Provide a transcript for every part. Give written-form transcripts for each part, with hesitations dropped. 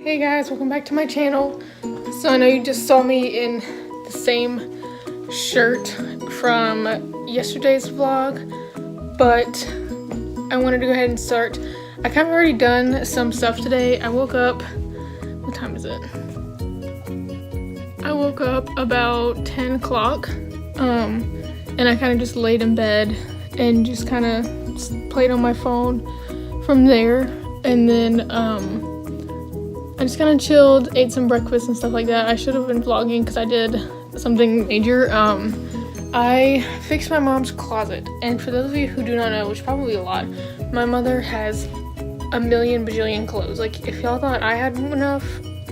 Hey guys, welcome back to my channel. So I know you just saw me in the same shirt from yesterday's vlog, but I wanted to go ahead and start. I kind of already done some stuff today. I woke up, what time is it? I woke up about 10 o'clock and I kind of just laid in bed and just kind of played on my phone from there, and then I just kind of chilled, ate some breakfast and stuff like that. I should have been vlogging because I did something major. I fixed my mom's closet, and for those of you who do not know, which is probably a lot, my mother has a million bajillion clothes. Like, if y'all thought I had enough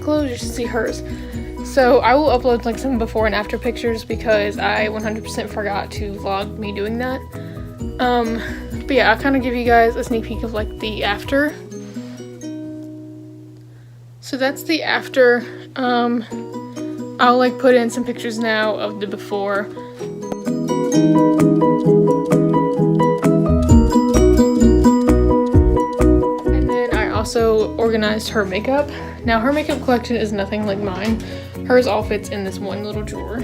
clothes, you should see hers. So I will upload like some before and after pictures because I 100% forgot to vlog me doing that. But yeah, I'll kind of give you guys a sneak peek of like the after. So that's the after. I'll like put in some pictures now of the before. And then I also organized her makeup. Now her makeup collection is nothing like mine. Hers all fits in this one little drawer.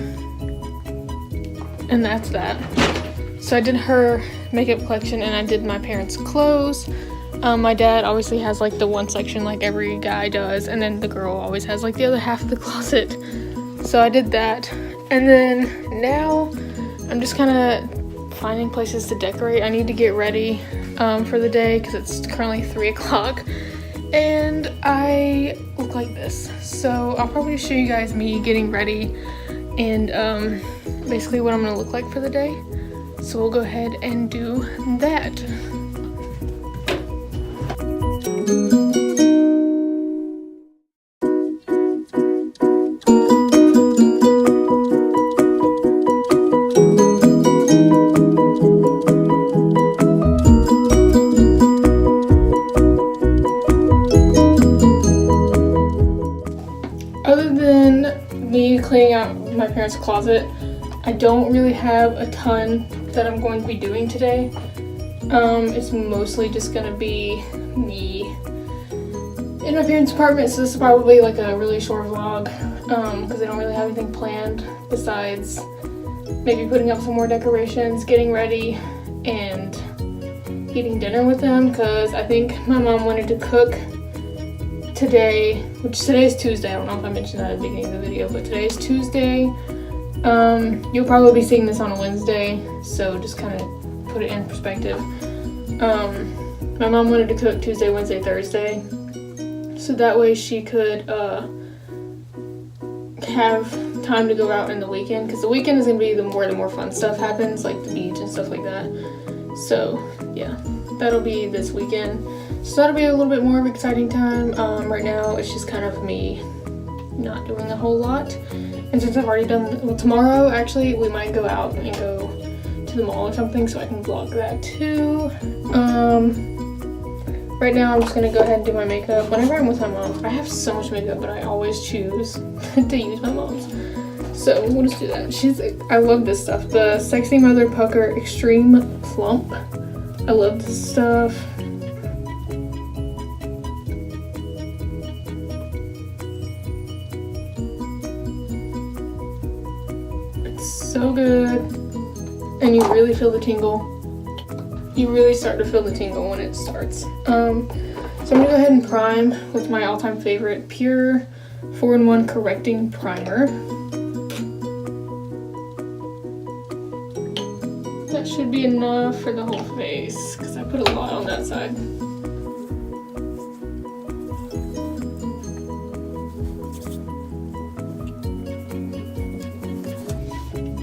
And that's that. So I did her makeup collection and I did my parents' clothes. My dad obviously has like the one section like every guy does, and then the girl always has like the other half of the closet. So I did that, and then now I'm just kind of finding places to decorate. I need to get ready for the day because it's currently 3 o'clock and I look like this. So I'll probably show you guys me getting ready and basically what I'm gonna look like for the day. So we'll go ahead and do that. Other than me cleaning out my parents' closet, I don't really have a ton that I'm going to be doing today. It's mostly just gonna be me in my parents' apartment, so this is probably like a really short vlog because I don't really have anything planned besides maybe putting up some more decorations, getting ready, and eating dinner with them because I think my mom wanted to cook today, which today is Tuesday. I don't know if I mentioned that at the beginning of the video, but today is Tuesday. You'll probably be seeing this on a Wednesday, so just kind of put it in perspective. My mom wanted to cook Tuesday, Wednesday, Thursday, so that way she could have time to go out in the weekend, because the weekend is going to be where the more fun stuff happens, like the beach and stuff like that. So yeah, that'll be this weekend. So that'll be a little bit more of an exciting time. Right now it's just kind of me not doing a whole lot. And since I've already done, well, tomorrow actually we might go out and go to the mall or something, so I can vlog that too. Right now I'm just gonna go ahead and do my makeup. Whenever I'm with my mom, I have so much makeup, but I always choose to use my mom's. So we'll just do that. I love this stuff. The Sexy Mother Pucker Extreme Plump. I love this stuff. So good, and you really feel the tingle. You really start to feel the tingle when it starts. So I'm gonna go ahead and prime with my all-time favorite Pure 4-in-1 Correcting Primer. That should be enough for the whole face because I put a lot on that side.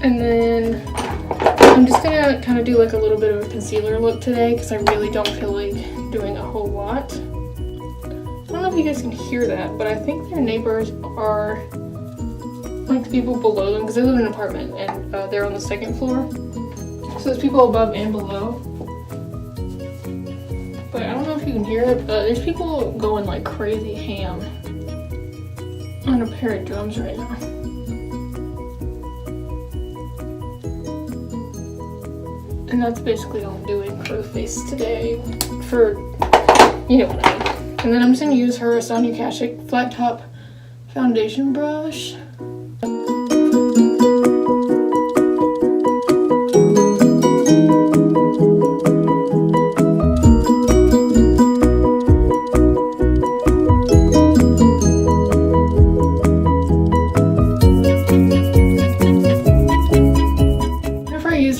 And then I'm just gonna kind of do like a little bit of a concealer look today because I really don't feel like doing a whole lot. I don't know if you guys can hear that, but I think their neighbors are like the people below them because they live in an apartment and they're on the second floor. So there's people above and below. But I don't know if you can hear it, but there's people going like crazy ham on a pair of drums right now. And that's basically all I'm doing for the face today. For, you know what I mean. And then I'm just going to use her Sonia Kashuk flat top foundation brush.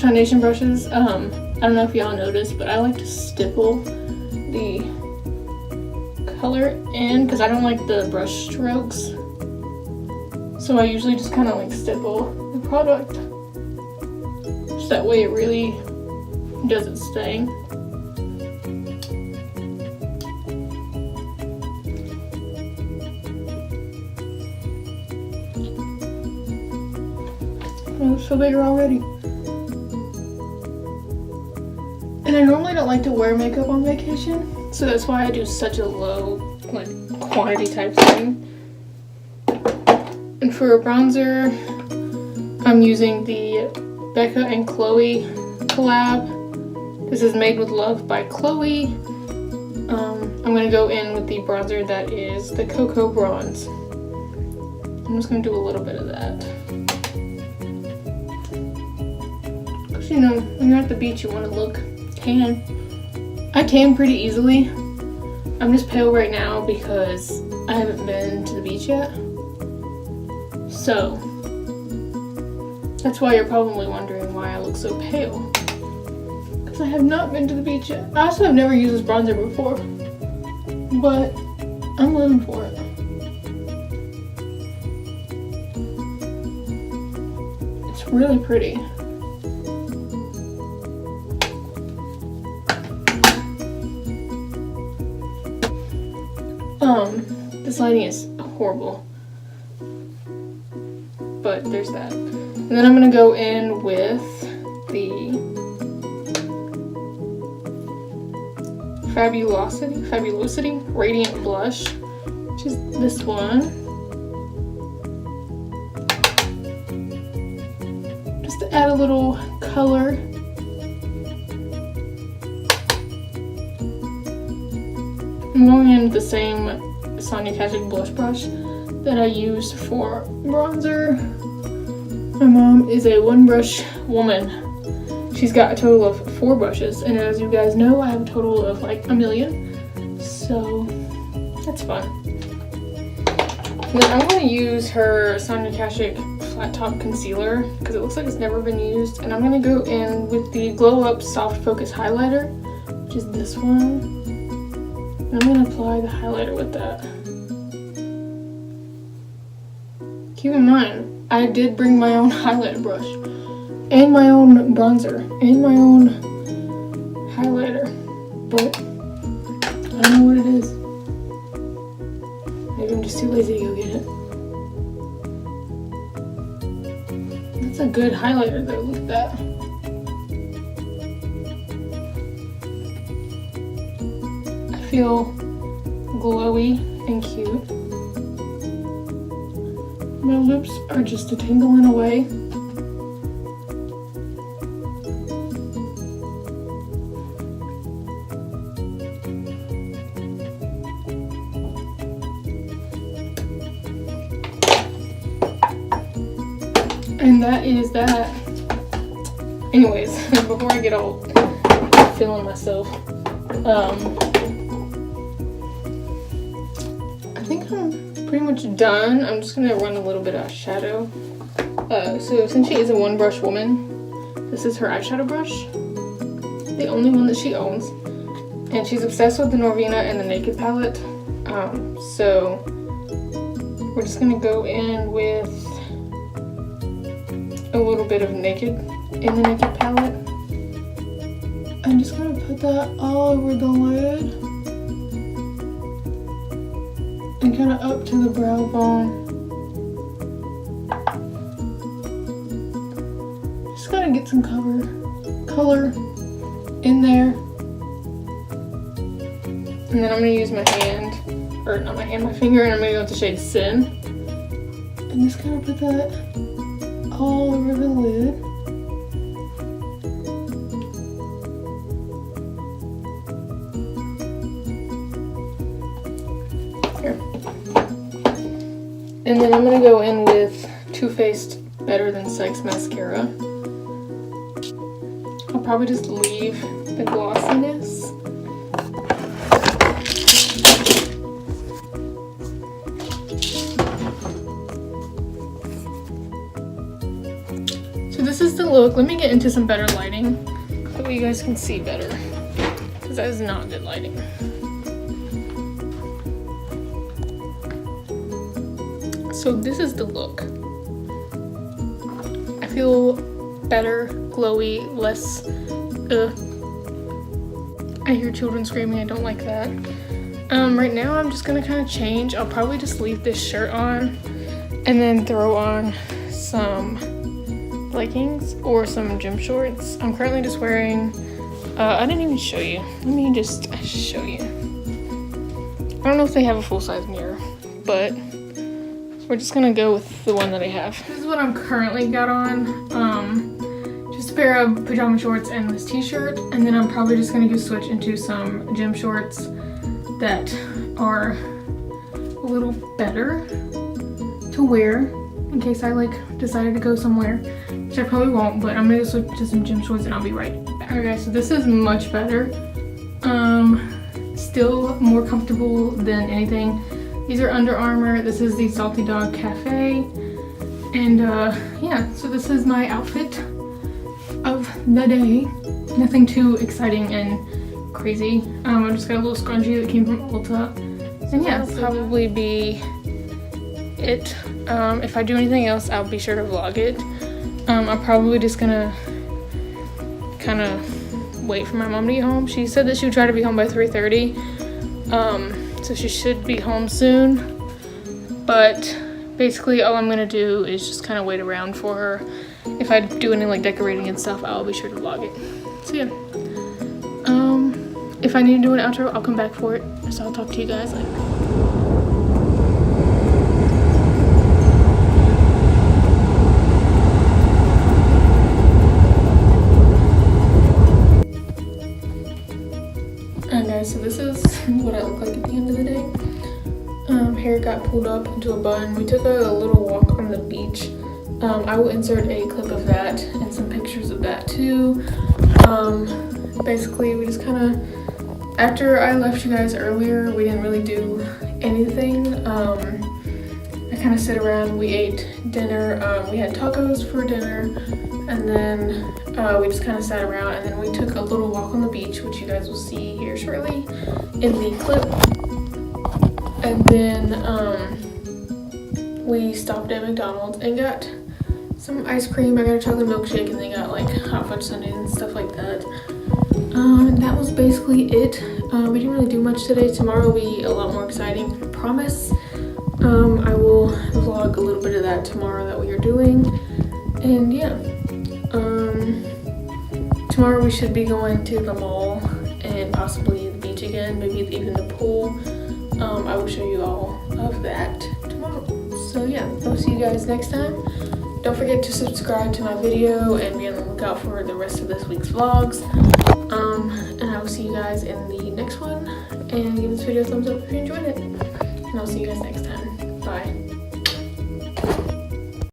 Foundation brushes, I don't know if y'all noticed, but I like to stipple the color in because I don't like the brush strokes. So I usually just kind of like stipple the product, so that way it really does its thing. Oh, it's so bigger already. And I normally don't like to wear makeup on vacation, so that's why I do such a low, like, quantity type thing. And for a bronzer, I'm using the Becca and Chloe collab. This is Made with Love by Chloe. I'm going to go in with the bronzer that is the Cocoa Bronze. I'm just going to do a little bit of that. Because, you know, when you're at the beach, you want to look tan. I tan pretty easily. I'm just pale right now because I haven't been to the beach yet. So that's why you're probably wondering why I look so pale. Because I have not been to the beach yet. I also have never used this bronzer before, but I'm living for it. It's really pretty. This lighting is horrible, but there's that. And then I'm gonna go in with the Fabulosity Radiant Blush, which is this one. Just to add a little color. I'm going in with the same Sonia Kashuk blush brush that I use for bronzer. My mom is a one brush woman. She's got a total of 4 brushes, and as you guys know, I have a total of like a million, so that's fun. And then I'm going to use her Sonia Kashuk flat top concealer because it looks like it's never been used, and I'm going to go in with the Glow Up Soft Focus highlighter, which is this one. I'm going to apply the highlighter with that. Keep in mind, I did bring my own highlighter brush, and my own bronzer, and my own highlighter, but I don't know what it is. Maybe I'm just too lazy to go get it. That's a good highlighter though, look at that. Feel glowy and cute. My lips are just a-tingling away. And that is that. Anyways, before I get all feeling myself, I think I'm pretty much done. I'm just gonna run a little bit of shadow. So since she is a one brush woman, this is her eyeshadow brush, the only one that she owns, and she's obsessed with the Norvina and the Naked palette. So we're just gonna go in with a little bit of Naked in the Naked palette. I'm just gonna put that all over the lid and kind of up to the brow bone. Just gotta get some color in there. And then I'm gonna use my hand, or not my hand, my finger, and I'm gonna go with the shade Sin. And just kind of put that all over the lid. And then I'm gonna go in with Too Faced Better Than Sex mascara. I'll probably just leave the glossiness. So this is the look. Let me get into some better lighting so you guys can see better, because that is not good lighting. So this is the look. I feel better, glowy, less, I hear children screaming, I don't like that. Right now I'm just gonna kind of change. I'll probably just leave this shirt on and then throw on some leggings or some gym shorts. I'm currently just wearing, I didn't even show you. Let me just show you. I don't know if they have a full-size mirror, but we're just gonna go with the one that I have. This is what I'm currently got on. Just a pair of pajama shorts and this t-shirt, and then I'm probably just gonna go switch into some gym shorts that are a little better to wear in case I like decided to go somewhere, which I probably won't, but I'm gonna go switch to some gym shorts and I'll be right back. Okay, so this is much better. Still more comfortable than anything. These are Under Armour. This is the Salty Dog Cafe. And yeah, so this is my outfit of the day. Nothing too exciting and crazy. I just got a little scrunchie that came from Ulta. And yeah, that'll probably be it. If I do anything else, I'll be sure to vlog it. I'm probably just gonna kind of wait for my mom to get home. She said that she would try to be home by 3:30. So she should be home soon, but basically all I'm gonna do is just kind of wait around for her. If I do any like decorating and stuff, I'll be sure to vlog it. So yeah, if I need to do an outro, I'll come back for it. So I'll talk to you guys later. So this is what I look like at the end of the day. Hair got pulled up into a bun. We took a little walk on the beach. I will insert a clip of that and some pictures of that too. Basically we just kind of, after I left you guys earlier, we didn't really do anything. I kind of sit around, we ate dinner, we had tacos for dinner, and then we just kind of sat around, and then we took a little walk on the beach, which you guys will see here shortly in the clip. And then we stopped at McDonald's and got some ice cream. I got a chocolate milkshake, and they got like hot fudge sundaes and stuff like that. And that was basically it. We didn't really do much today. Tomorrow will be a lot more exciting, I promise. I will vlog a little bit of that tomorrow that we are doing. And yeah, tomorrow we should be going to the mall and possibly the beach again, maybe even the pool. I will show you all of that tomorrow. So yeah, I'll see you guys next time. Don't forget to subscribe to my video and be on the lookout for the rest of this week's vlogs. And I will see you guys in the next one. And give this video a thumbs up if you enjoyed it. And I'll see you guys next time. Bye.